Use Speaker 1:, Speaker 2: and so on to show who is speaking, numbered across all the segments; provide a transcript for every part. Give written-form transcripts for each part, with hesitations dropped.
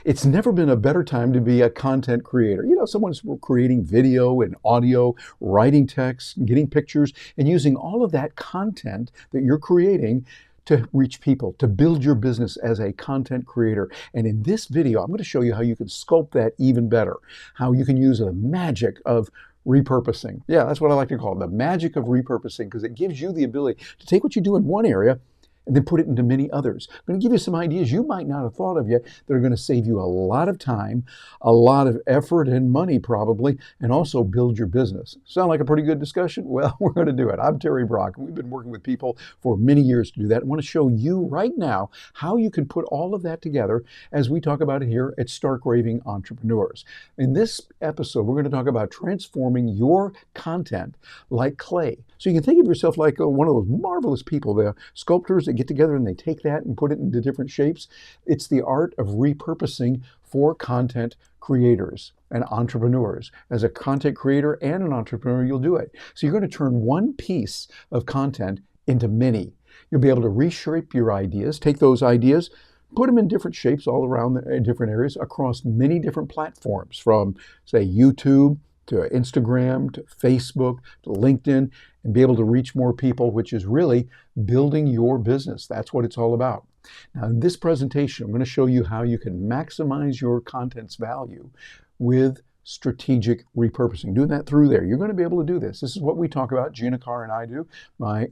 Speaker 1: It's never been a better time to be a content creator. You know, someone's creating video and audio, writing text, getting pictures, and using all of that content that you're creating to reach people, to build your business as a content creator. And in this video, I'm going to show you how you can sculpt that even better, how you can use the magic of repurposing. Yeah, that's what I like to call it, the magic of repurposing, because it gives you the ability to take what you do in one area and then put it into many others. I'm going to give you some ideas you might not have thought of yet that are going to save you a lot of time, a lot of effort and money probably, and also build your business. Sound like a pretty good discussion? Well, we're going to do it. I'm Terry Brock, and we've been working with people for many years to do that. I want to show you right now how you can put all of that together as we talk about it here at Starkraving Entrepreneurs. In this episode, we're going to talk about transforming your content like clay. So you can think of yourself like one of those marvelous people, the sculptors that get together and they take that and put it into different shapes. It's the art of repurposing for content creators and entrepreneurs. As a content creator and an entrepreneur, you'll do it. So you're going to turn one piece of content into many. You'll be able to reshape your ideas, take those ideas, put them in different shapes all around different areas across many different platforms, from, say, YouTube to Instagram, to Facebook, to LinkedIn, and be able to reach more people, which is really building your business. That's what it's all about. Now, in this presentation, I'm going to show you how you can maximize your content's value with strategic repurposing. Doing that through there. You're going to be able to do this. This is what we talk about, Gina Carr and I do,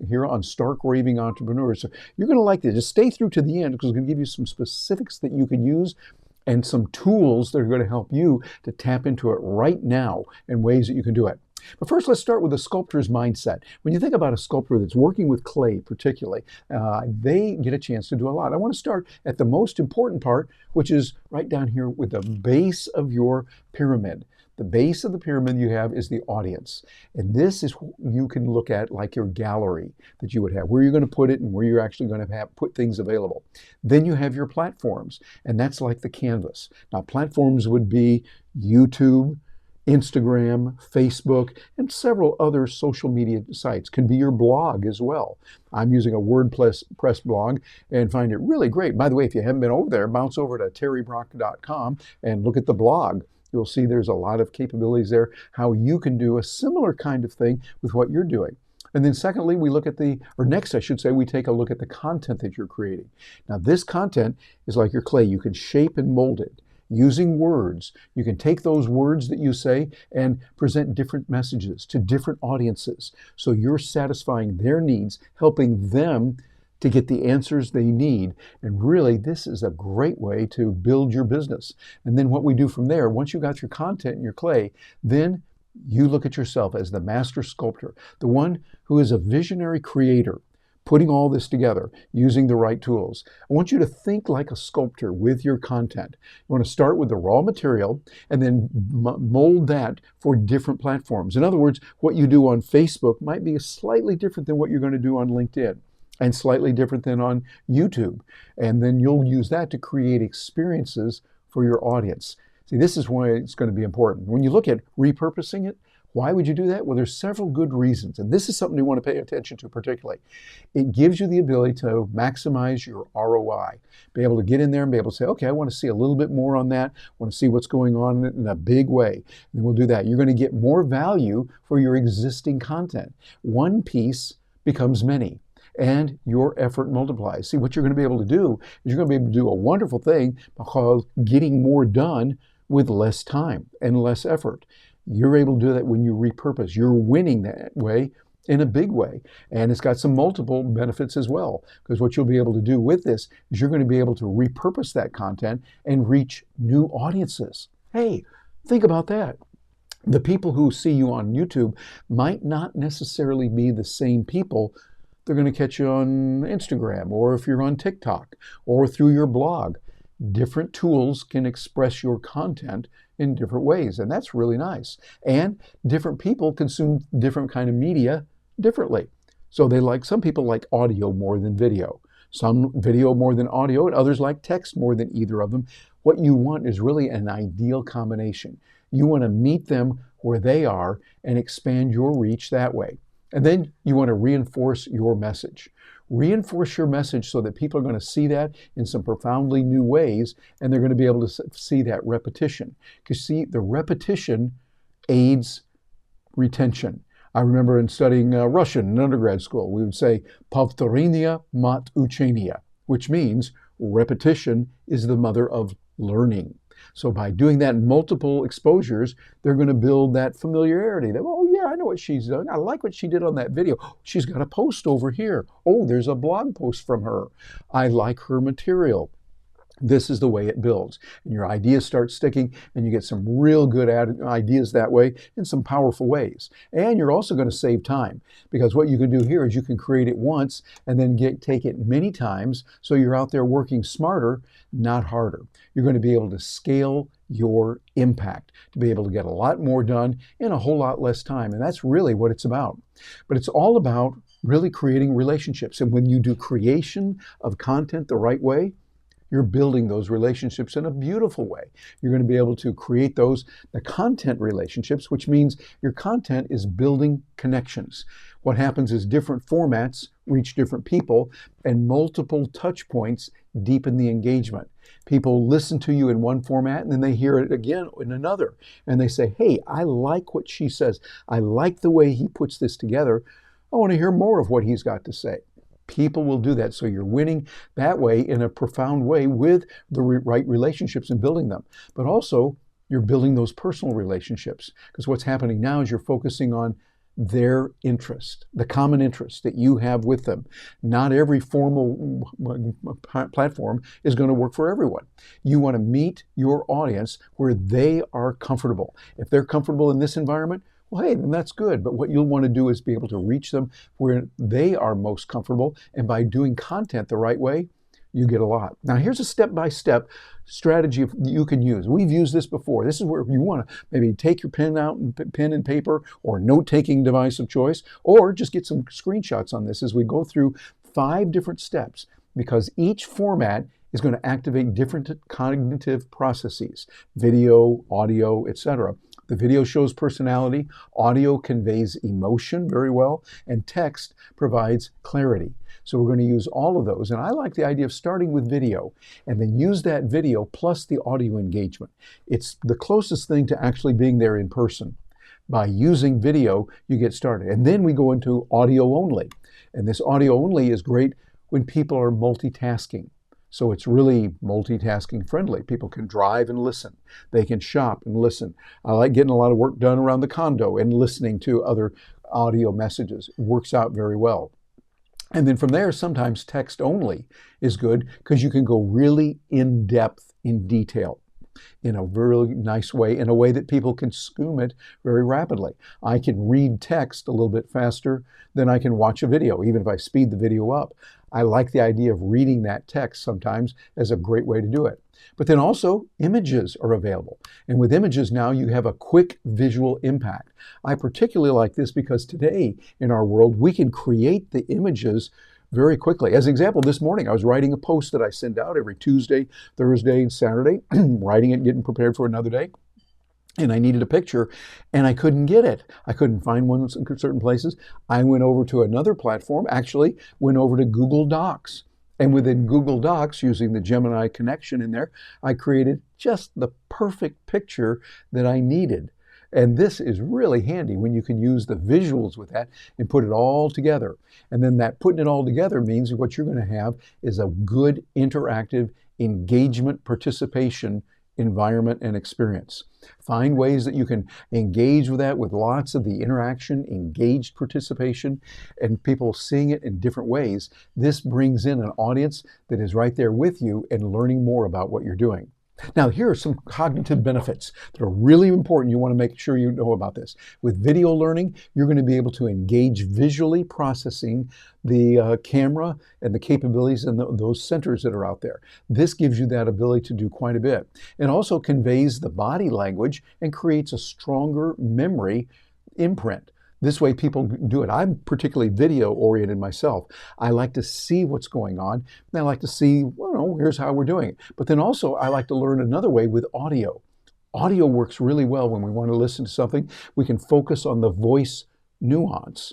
Speaker 1: here on Starkraving Entrepreneurs. So you're going to like this. Just stay through to the end, because it's going to give you some specifics that you can use and some tools that are going to help you to tap into it right now in ways that you can do it. But first, let's start with the sculptor's mindset. When you think about a sculptor that's working with clay particularly, they get a chance to do a lot. I want to start at the most important part, which is right down here with the base of your pyramid. The base of the pyramid you have is the audience. And this is what you can look at like your gallery that you would have, where you're going to put it and where you're actually going to put things available. Then you have your platforms, and that's like the canvas. Now, platforms would be YouTube, Instagram, Facebook, and several other social media sites. Can be your blog as well. I'm using a WordPress blog and find it really great. By the way, if you haven't been over there, bounce over to terrybrock.com and look at the blog. You'll see there's a lot of capabilities there, how you can do a similar kind of thing with what you're doing. And then secondly, we look at next I should say, we take a look at the content that you're creating. Now, this content is like your clay. You can shape and mold it. Using words, you can take those words that you say and present different messages to different audiences. So you're satisfying their needs, helping them to get the answers they need. And really, this is a great way to build your business. And then what we do from there, once you got your content and your clay, then you look at yourself as the master sculptor, the one who is a visionary creator, putting all this together using the right tools. I want you to think like a sculptor with your content. You want to start with the raw material and then mold that for different platforms. In other words, what you do on Facebook might be slightly different than what you're going to do on LinkedIn, and slightly different than on YouTube. And then you'll use that to create experiences for your audience. See, this is why it's going to be important. When you look at repurposing it, why would you do that? Well, there's several good reasons, and this is something you want to pay attention to particularly. It gives you the ability to maximize your ROI, be able to get in there and be able to say, okay, I want to see a little bit more on that, I want to see what's going on in a big way, and we'll do that. You're going to get more value for your existing content. One piece becomes many, and your effort multiplies. See, what you're going to be able to do is you're going to be able to do a wonderful thing because getting more done with less time and less effort. You're able to do that when you repurpose. You're winning that way in a big way. And it's got some multiple benefits as well, because what you'll be able to do with this is you're going to be able to repurpose that content and reach new audiences. Hey, think about that. The people who see you on YouTube might not necessarily be the same people they're going to catch you on Instagram, or if you're on TikTok, or through your blog. Different tools can express your content in different ways, and that's really nice. And different people consume different kind of media differently. So some people like audio more than video, some video more than audio, and others like text more than either of them. What you want is really an ideal combination. You want to meet them where they are and expand your reach that way. And then you want to reinforce your message. Reinforce your message so that people are going to see that in some profoundly new ways, and they're going to be able to see that repetition. Because see, the repetition aids retention. I remember in studying Russian in undergrad school, we would say, "Повторение мать учения," which means repetition is the mother of learning. So by doing that in multiple exposures, they're going to build that familiarity. That, oh yeah, I know what she's done. I like what she did on that video. She's got a post over here. Oh, there's a blog post from her. I like her material. This is the way it builds. And your ideas start sticking, and you get some real good ideas that way in some powerful ways. And you're also going to save time, because what you can do here is you can create it once and then take it many times, so you're out there working smarter, not harder. You're going to be able to scale your impact, to be able to get a lot more done in a whole lot less time. And that's really what it's about. But it's all about really creating relationships. And when you do creation of content the right way, you're building those relationships in a beautiful way. You're going to be able to create the content relationships, which means your content is building connections. What happens is different formats reach different people, and multiple touch points deepen the engagement. People listen to you in one format, and then they hear it again in another. And they say, hey, I like what she says. I like the way he puts this together. I want to hear more of what he's got to say. People will do that. So you're winning that way in a profound way with the right relationships and building them. But also, you're building those personal relationships, because what's happening now is you're focusing on their interest, the common interest that you have with them. Not every formal platform is going to work for everyone. You want to meet your audience where they are comfortable. If they're comfortable in this environment, well, hey, then that's good. But what you'll want to do is be able to reach them where they are most comfortable. And by doing content the right way, you get a lot. Now, here's a step-by-step strategy you can use. We've used this before. This is where you want to maybe take your pen out and pen and paper or note-taking device of choice, or just get some screenshots on this as we go through 5 different steps, because each format is going to activate different cognitive processes: video, audio, etc. The video shows personality, audio conveys emotion very well, and text provides clarity. So we're going to use all of those. And I like the idea of starting with video and then use that video plus the audio engagement. It's the closest thing to actually being there in person. By using video, you get started. And then we go into audio only. And this audio only is great when people are multitasking. So it's really multitasking friendly. People can drive and listen. They can shop and listen. I like getting a lot of work done around the condo and listening to other audio messages. It works out very well. And then from there, sometimes text only is good, because you can go really in depth, in detail, in a really nice way, in a way that people can skim it very rapidly. I can read text a little bit faster than I can watch a video, even if I speed the video up. I like the idea of reading that text sometimes as a great way to do it. But then also, images are available. And with images now, you have a quick visual impact. I particularly like this because today in our world, we can create the images very quickly. As an example, this morning I was writing a post that I send out every Tuesday, Thursday, and Saturday, writing it, getting prepared for another day. And I needed a picture, and I couldn't get it. I couldn't find one in certain places. I went over to another platform, actually went over to Google Docs. And within Google Docs, using the Gemini connection in there, I created just the perfect picture that I needed. And this is really handy when you can use the visuals with that and put it all together. And then that putting it all together means what you're going to have is a good interactive engagement participation environment and experience. Find ways that you can engage with that with lots of the interaction, engaged participation, and people seeing it in different ways. This brings in an audience that is right there with you and learning more about what you're doing. Now, here are some cognitive benefits that are really important. You want to make sure you know about this. With video learning, you're going to be able to engage visually processing the camera and the capabilities and those centers that are out there. This gives you that ability to do quite a bit. It also conveys the body language and creates a stronger memory imprint. This way people do it. I'm particularly video oriented myself. I like to see what's going on, and I like to see, well, here's how we're doing it. But then also I like to learn another way with audio. Audio works really well when we want to listen to something. We can focus on the voice nuance.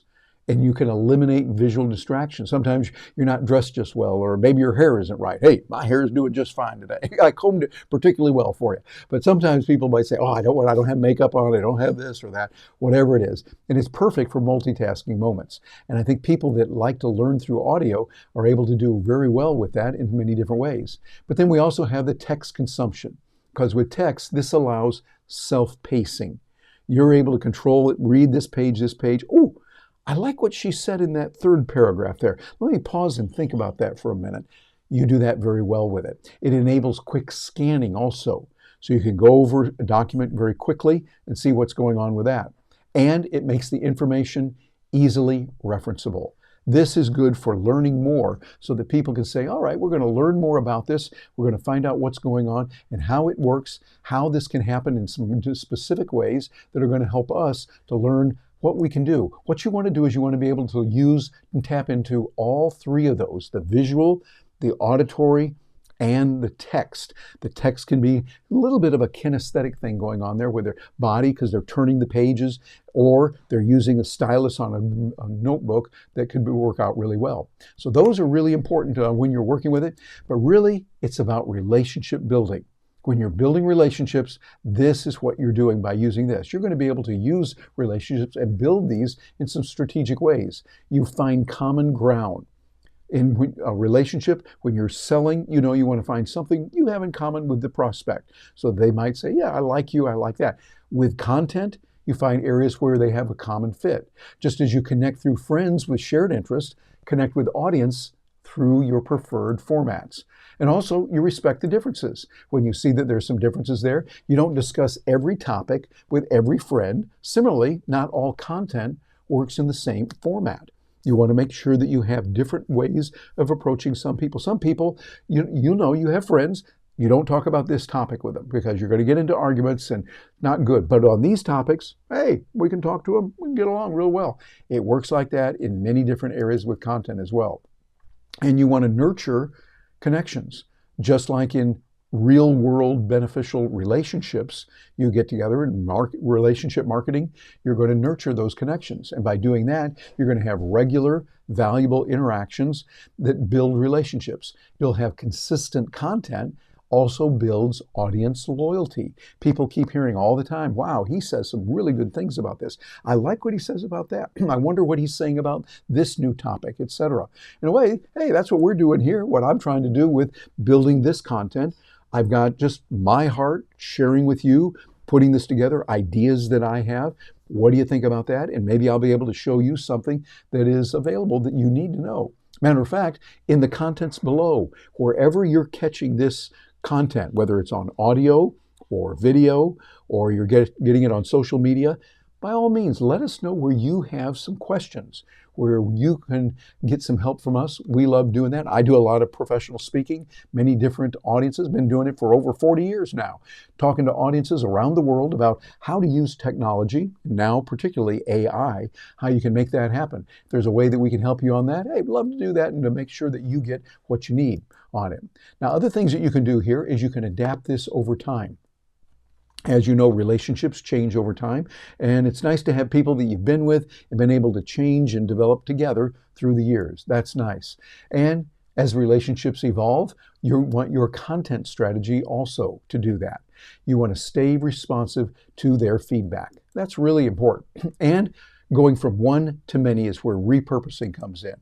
Speaker 1: And you can eliminate visual distraction. Sometimes you're not dressed just well, or maybe your hair isn't right. Hey, my hair is doing just fine today. I combed it particularly well for you. But sometimes people might say, oh, I don't have makeup on, I don't have this or that, whatever it is. And it's perfect for multitasking moments. And I think people that like to learn through audio are able to do very well with that in many different ways. But then we also have the text consumption, because with text, this allows self-pacing. You're able to control it, read this page. Oh, I like what she said in that third paragraph there. Let me pause and think about that for a minute. You do that very well with it. It enables quick scanning also. So you can go over a document very quickly and see what's going on with that. And it makes the information easily referenceable. This is good for learning more so that people can say, all right, we're going to learn more about this. We're going to find out what's going on and how it works, how this can happen in some specific ways that are going to help us to learn what we can do. What you want to do is you want to be able to use and tap into all three of those, the visual, the auditory, and the text. The text can be a little bit of a kinesthetic thing going on there with their body because they're turning the pages, or they're using a stylus on a notebook that could work out really well. So those are really important when you're working with it, but really it's about relationship building. When you're building relationships, this is what you're doing by using this. You're going to be able to use relationships and build these in some strategic ways. You find common ground. In a relationship, when you're selling, you want to find something you have in common with the prospect. So they might say, yeah, I like you, I like that. With content, you find areas where they have a common fit. Just as you connect through friends with shared interest, connect with audience through your preferred formats. And also, you respect the differences. When you see that there's some differences there, you don't discuss every topic with every friend. Similarly, not all content works in the same format. You want to make sure that you have different ways of approaching some people. Some people, you have friends, you don't talk about this topic with them because you're going to get into arguments and not good. But on these topics, hey, we can talk to them, we can get along real well. It works like that in many different areas with content as well. And you want to nurture connections, just like in real world beneficial relationships. You get together in relationship marketing, you're going to nurture those connections. And by doing that, you're going to have regular, valuable interactions that build relationships. You'll have consistent content, also builds audience loyalty. People keep hearing all the time, wow, he says some really good things about this. I like what he says about that. I wonder what he's saying about this new topic, etc. In a way, hey, that's what we're doing here, what I'm trying to do with building this content. I've got just my heart sharing with you, putting this together, ideas that I have. What do you think about that? And maybe I'll be able to show you something that is available that you need to know. Matter of fact, in the contents below, wherever you're catching this content, whether it's on audio or video, or you're getting it on social media, by all means, let us know where you have some questions, where you can get some help from us. We love doing that. I do a lot of professional speaking, many different audiences, been doing it for over 40 years now, talking to audiences around the world about how to use technology, now particularly AI, how you can make that happen. If there's a way that we can help you on that, hey, we'd love to do that and to make sure that you get what you need on it. Now, other things that you can do here is you can adapt this over time. As you know, relationships change over time, and it's nice to have people that you've been with and been able to change and develop together through the years. That's nice. And as relationships evolve, you want your content strategy also to do that. You want to stay responsive to their feedback. That's really important. And going from one to many is where repurposing comes in.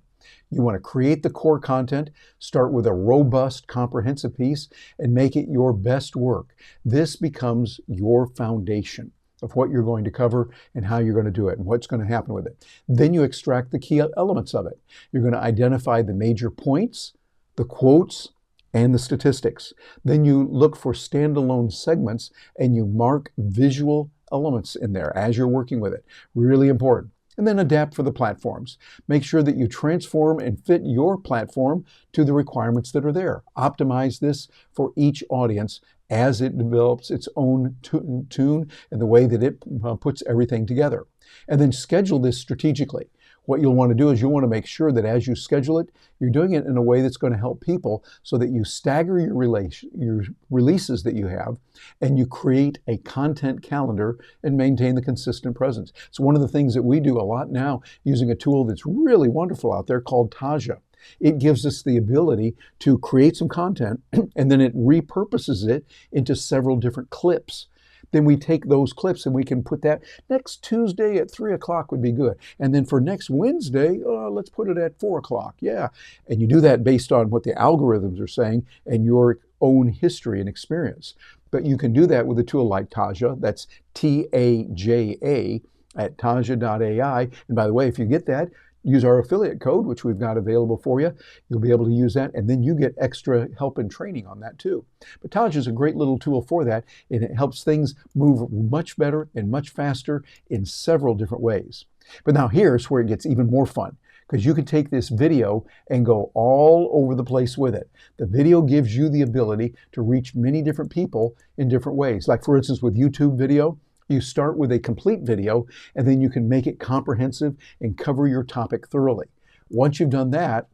Speaker 1: You want to create the core content, start with a robust, comprehensive piece, and make it your best work. This becomes your foundation of what you're going to cover and how you're going to do it and what's going to happen with it. Then you extract the key elements of it. You're going to identify the major points, the quotes, and the statistics. Then you look for standalone segments and you mark visual elements in there as you're working with it. Really important. And then adapt for the platforms. Make sure that you transform and fit your platform to the requirements that are there. Optimize this for each audience as it develops its own tune and the way that it puts everything together. And then schedule this strategically. What you'll want to do is you'll want to make sure that as you schedule it, you're doing it in a way that's going to help people so that you stagger your releases that you have, and you create a content calendar and maintain the consistent presence. So one of the things that we do a lot now using a tool that's really wonderful out there called Taja. It gives us the ability to create some content and then it repurposes it into several different clips. Then we take those clips and we can put that next Tuesday at 3 o'clock would be good. And then for next Wednesday, let's put it at 4 o'clock. Yeah. And you do that based on what the algorithms are saying and your own history and experience. But you can do that with a tool like Taja. That's Taja at taja.ai. And by the way, if you get that, use our affiliate code, which we've got available for you. You'll be able to use that, and then you get extra help and training on that too. But Taja is a great little tool for that, and it helps things move much better and much faster in several different ways. But now here's where it gets even more fun, because you can take this video and go all over the place with it. The video gives you the ability to reach many different people in different ways. Like for instance, with YouTube video, you start with a complete video, and then you can make it comprehensive and cover your topic thoroughly. Once you've done that,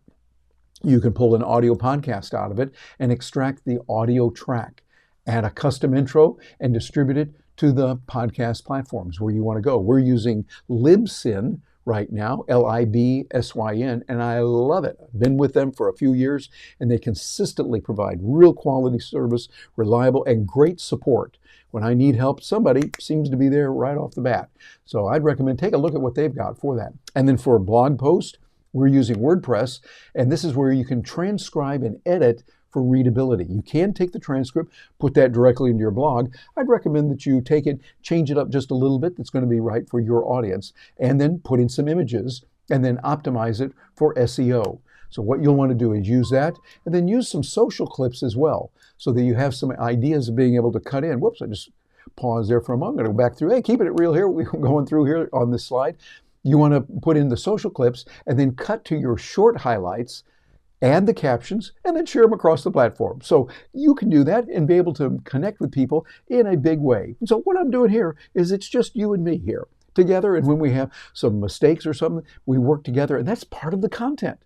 Speaker 1: you can pull an audio podcast out of it and extract the audio track, add a custom intro, and distribute it to the podcast platforms where you want to go. We're using Libsyn right now, Libsyn, and I love it. I've been with them for a few years, and they consistently provide real quality service, reliable, and great support. When I need help, somebody seems to be there right off the bat. So I'd recommend take a look at what they've got for that. And then for a blog post, we're using WordPress, and this is where you can transcribe and edit for readability. You can take the transcript, put that directly into your blog. I'd recommend that you take it, change it up just a little bit that's going to be right for your audience, and then put in some images and then optimize it for SEO. So what you'll want to do is use that and then use some social clips as well so that you have some ideas of being able to cut in. Whoops, I just paused there for a moment. I'm going to go back through. Hey, keeping it real here. We're going through here on this slide. You want to put in the social clips and then cut to your short highlights, add the captions, and then share them across the platform. So you can do that and be able to connect with people in a big way. And so what I'm doing here is it's just you and me here together. And when we have some mistakes or something, we work together. And that's part of the content.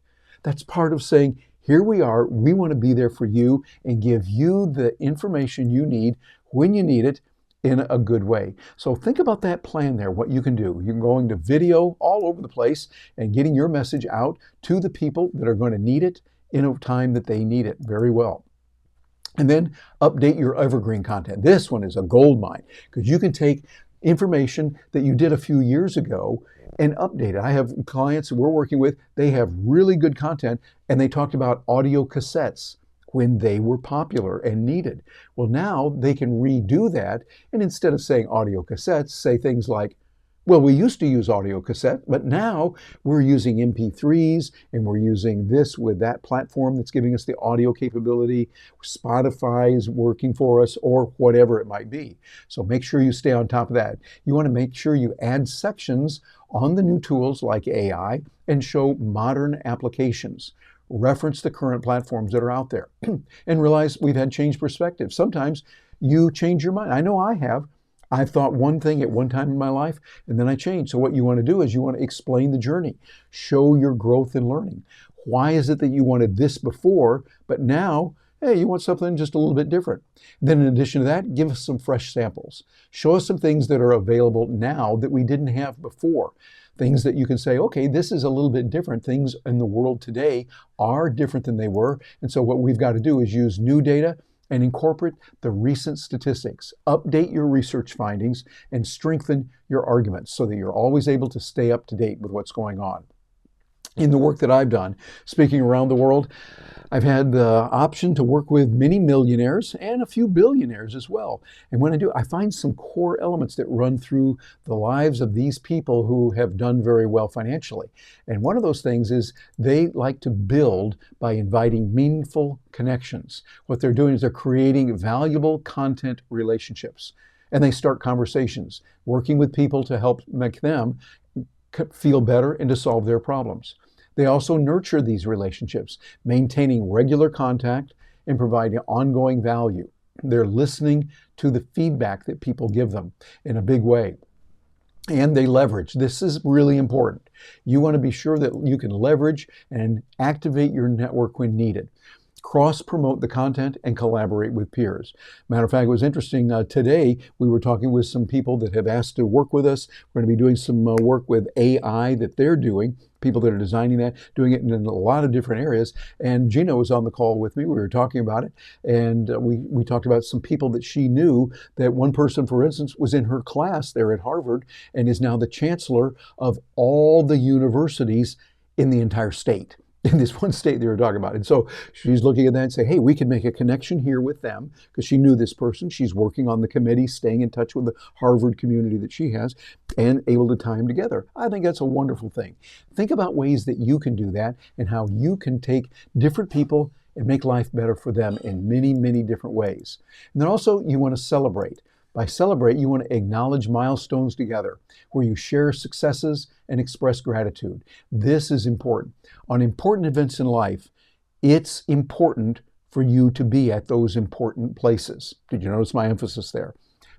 Speaker 1: That's part of saying, here we are, we want to be there for you and give you the information you need when you need it in a good way. So think about that plan there, what you can do. You can go into video all over the place and getting your message out to the people that are going to need it in a time that they need it very well. And then update your evergreen content. This one is a gold mine because you can take information that you did a few years ago and update it. I have clients we're working with, they have really good content, and they talked about audio cassettes when they were popular and needed. Well, now they can redo that, and instead of saying audio cassettes, say things like, well, we used to use audio cassette, but now we're using MP3s, and we're using this with that platform that's giving us the audio capability. Spotify is working for us, or whatever it might be. So make sure you stay on top of that. You want to make sure you add sections on the new tools like AI and show modern applications. Reference the current platforms that are out there and realize we've had changed perspectives. Sometimes you change your mind. I know I have. I thought one thing at one time in my life, and then I changed. So what you want to do is you want to explain the journey, show your growth and learning. Why is it that you wanted this before, but now, hey, you want something just a little bit different? Then in addition to that, give us some fresh samples. Show us some things that are available now that we didn't have before. Things that you can say, okay, this is a little bit different. Things in the world today are different than they were. And so what we've got to do is use new data and incorporate the recent statistics. Update your research findings and strengthen your arguments so that you're always able to stay up to date with what's going on. In the work that I've done, speaking around the world, I've had the option to work with many millionaires and a few billionaires as well. And when I do, I find some core elements that run through the lives of these people who have done very well financially. And one of those things is they like to build by inviting meaningful connections. What they're doing is they're creating valuable content relationships. And they start conversations, working with people to help make them feel better and to solve their problems. They also nurture these relationships, maintaining regular contact and providing ongoing value. They're listening to the feedback that people give them in a big way. And they leverage. This is really important. You want to be sure that you can leverage and activate your network when needed. Cross-promote the content and collaborate with peers. Matter of fact, it was interesting. Today, we were talking with some people that have asked to work with us. We're going to be doing some work with AI that they're doing, people that are designing that, doing it in a lot of different areas. And Gina was on the call with me. We were talking about it. And we talked about some people that she knew, that one person, for instance, was in her class there at Harvard and is now the chancellor of all the universities in the entire state. In this one state they were talking about. And so she's looking at that and say, hey, we can make a connection here with them, because she knew this person. She's working on the committee, staying in touch with the Harvard community that she has, and able to tie them together. I think that's a wonderful thing. Think about ways that you can do that and how you can take different people and make life better for them in many, many different ways. And then also you want to celebrate. By celebrate, you want to acknowledge milestones together, where you share successes and express gratitude. This is important. On important events in life, it's important for you to be at those important places. Did you notice my emphasis there?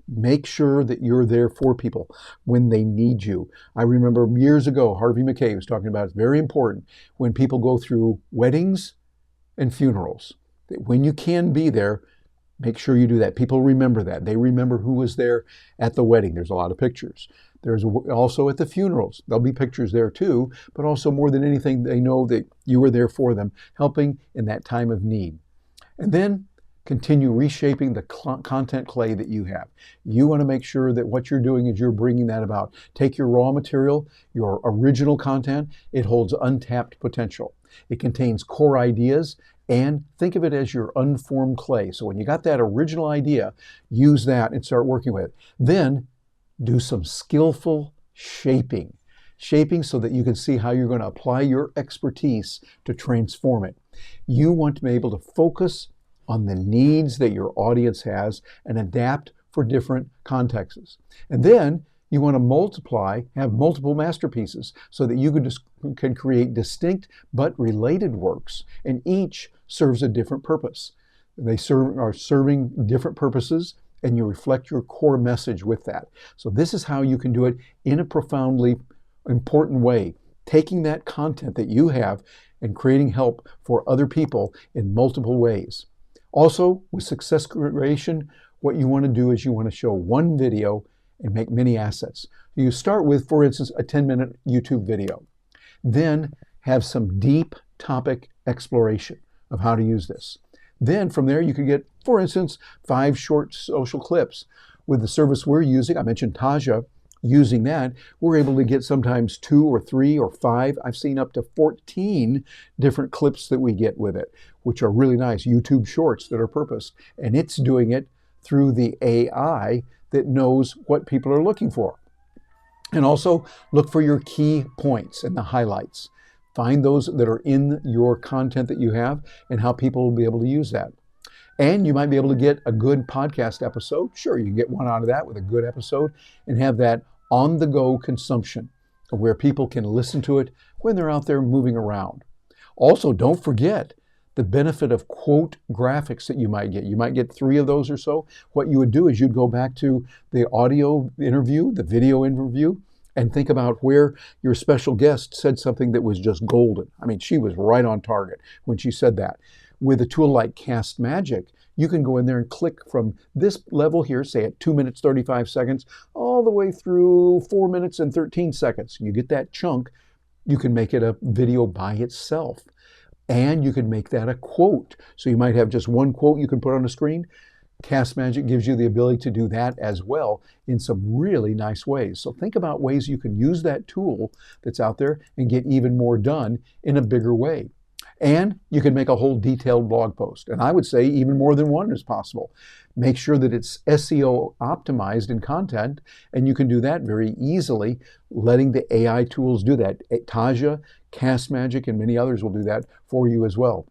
Speaker 1: Make sure that you're there for people when they need you. I remember years ago, Harvey McKay was talking about it's very important when people go through weddings and funerals, that when you can be there, make sure you do that. People remember that. They remember who was there at the wedding. There's a lot of pictures. There's also at the funerals. There'll be pictures there too, but also more than anything, they know that you were there for them, helping in that time of need. And then continue reshaping the content clay that you have. You want to make sure that what you're doing is you're bringing that about. Take your raw material, your original content. It holds untapped potential. It contains core ideas, and think of it as your unformed clay. So when you got that original idea, use that and start working with it. Then do some skillful shaping. Shaping so that you can see how you're going to apply your expertise to transform it. You want to be able to focus on the needs that your audience has and adapt for different contexts. And then you want to have multiple masterpieces so that you can create distinct but related works, and each serves a different purpose. They are serving different purposes, and you reflect your core message with that. So this is how you can do it in a profoundly important way, taking that content that you have and creating help for other people in multiple ways. Also, with success creation, what you want to do is you want to show one video and make many assets. You start with, for instance, a 10-minute YouTube video. Then have some deep topic exploration of how to use this. Then from there you can get, for instance, 5 short social clips. With the service we're using, I mentioned Taja, using that, we're able to get sometimes 2 or 3 or 5. I've seen up to 14 different clips that we get with it, which are really nice YouTube shorts that are purposed. And it's doing it through the AI that knows what people are looking for. And also look for your key points and the highlights. Find those that are in your content that you have and how people will be able to use that. And you might be able to get a good podcast episode. Sure, you can get one out of that with a good episode and have that on-the-go consumption where people can listen to it when they're out there moving around. Also, don't forget the benefit of quote graphics that you might get. You might get 3 of those or so. What you would do is you'd go back to the audio interview, the video interview, and think about where your special guest said something that was just golden. I mean, she was right on target when she said that. With a tool like Cast Magic, you can go in there and click from this level here, say at 2 minutes, 35 seconds, all the way through 4 minutes and 13 seconds. You get that chunk, you can make it a video by itself. And you can make that a quote. So you might have just one quote you can put on the screen. Cast Magic gives you the ability to do that as well in some really nice ways. So think about ways you can use that tool that's out there and get even more done in a bigger way. And you can make a whole detailed blog post. And I would say even more than one is possible. Make sure that it's SEO optimized in content, and you can do that very easily, letting the AI tools do that. Taja, Cast Magic, and many others will do that for you as well.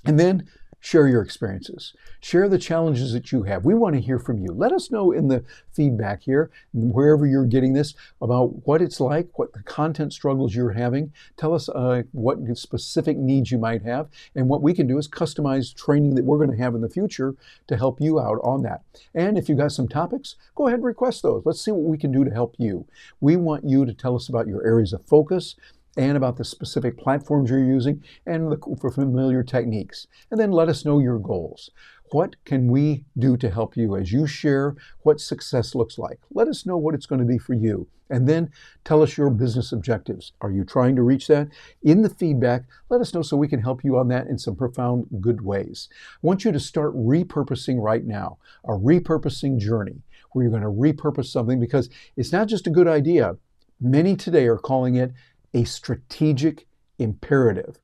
Speaker 1: And then Share your experiences. Share the challenges that you have. We want to hear from you. Let us know in the feedback here, wherever you're getting this, about what it's like, what the content struggles you're having. Tell us what specific needs you might have, and what we can do is customize training that we're going to have in the future to help you out on that. And if you've got some topics, go ahead and request those. Let's see what we can do to help you. We want you to tell us about your areas of focus, and about the specific platforms you're using, and for familiar techniques. And then let us know your goals. What can we do to help you as you share what success looks like? Let us know what it's going to be for you. And then tell us your business objectives. Are you trying to reach that? In the feedback, let us know so we can help you on that in some profound good ways. I want you to start repurposing right now, a repurposing journey where you're going to repurpose something, because it's not just a good idea. Many today are calling it a strategic imperative.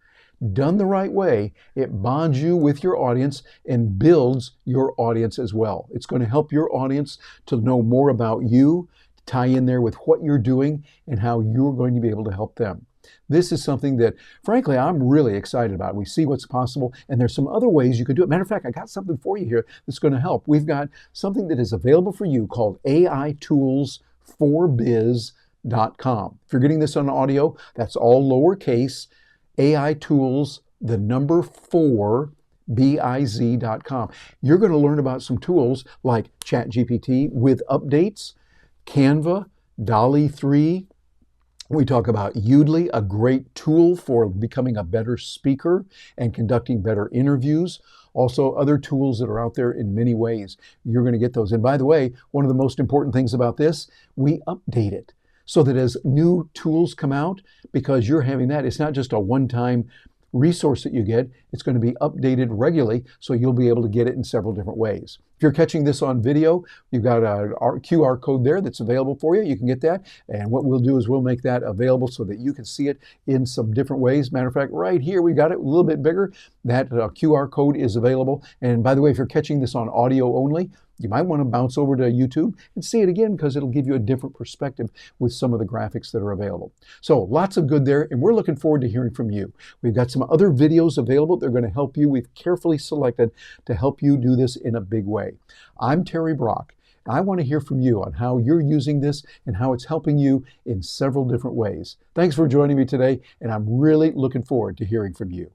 Speaker 1: Done the right way, it bonds you with your audience and builds your audience as well. It's going to help your audience to know more about you, tie in there with what you're doing and how you're going to be able to help them. This is something that, frankly, I'm really excited about. We see what's possible, and there's some other ways you could do it. Matter of fact, I got something for you here that's going to help. We've got something that is available for you called AI Tools for Biz. If you're getting this on audio, that's all lowercase, AI Tools, the number 4, biz.com. You're going to learn about some tools like ChatGPT with updates, Canva, DALL-E 3. We talk about Udly, a great tool for becoming a better speaker and conducting better interviews. Also, other tools that are out there in many ways. You're going to get those. And by the way, one of the most important things about this, we update it, so that as new tools come out, because you're having that, it's not just a one-time resource that you get, it's going to be updated regularly, so you'll be able to get it in several different ways. If you're catching this on video, you've got a QR code there that's available for you. You can get that, and what we'll do is we'll make that available so that you can see it in some different ways. Matter of fact, right here, we got it a little bit bigger. That QR code is available. And by the way, if you're catching this on audio only, you might want to bounce over to YouTube and see it again, because it'll give you a different perspective with some of the graphics that are available. So lots of good there, and we're looking forward to hearing from you. We've got some other videos available. They're going to help you. We've carefully selected to help you do this in a big way. I'm Terry Brock. I want to hear from you on how you're using this and how it's helping you in several different ways. Thanks for joining me today, and I'm really looking forward to hearing from you.